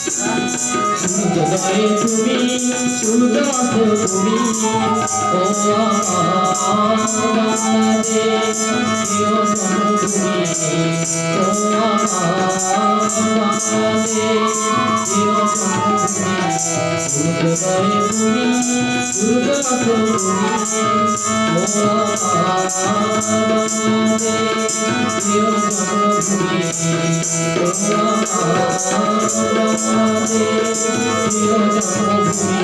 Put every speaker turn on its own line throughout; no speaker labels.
সূর্যোদয়ে তুমি সূর্যাস্ত তুমি ও আমার বাংলাদেশ প্রিয় জন্মভূমি ও আমার বাংলাদেশ প্রিয় জন্মভূমি সূর্যোদয়ে তুমি সূর্যাস্ত তুমি ও আমার বাংলাদেশ প্রিয় জন্মভূমি ও আমার বাংলাদেশ প্রিয় জন্মভূমি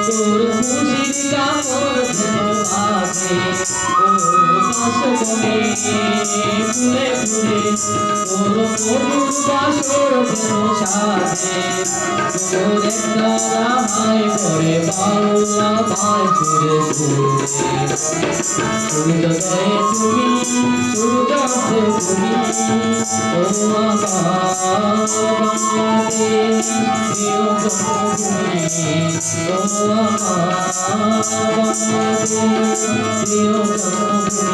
তোর খুশির কাপড় আছে ও বাসবনে ফুলে ফুলে তোর মধুর বাসর সাজে তোর একটা রামায় করে বাউলা ভাই ঘুরে ঘুরে সূর্যোদয়ে তুমি সূর্যাস্তে তুমি ও আমার বাংলাদেশ প্রিয় জন্মভূমি ও আমার বাংলাদেশ প্রিয় জন্মভূমি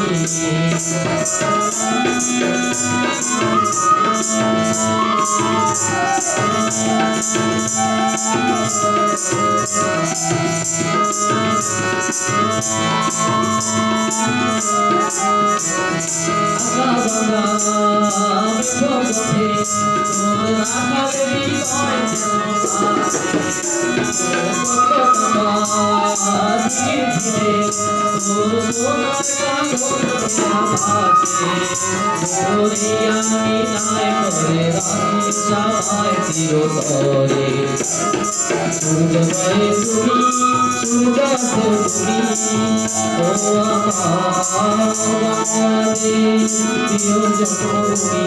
সূর্যোদয়ে তুমি সূর্যাস্তে তুমি ও আমার বাংলাদেশ প্রিয় জন্মভূমি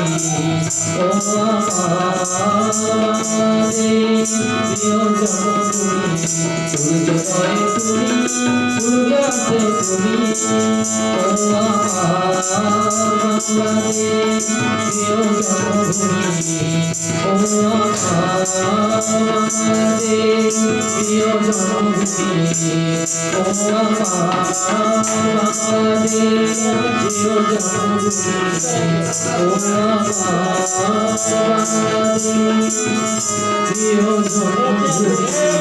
ও আমার বাংলাদেশ প্রিয় জন্মভূমি সূর্যোদয়ে তুমি সূর্যাস্তে তুমি ও আমার বাংলাদেশ প্রিয় জন্মভূমি ও আমার বাংলাদেশ প্রিয় জন্মভূমি ও আমার বাংলাদেশ প্রিয় জন্মভূমি ও আমার বাংলাদেশ প্রিয় জন্মভূমি।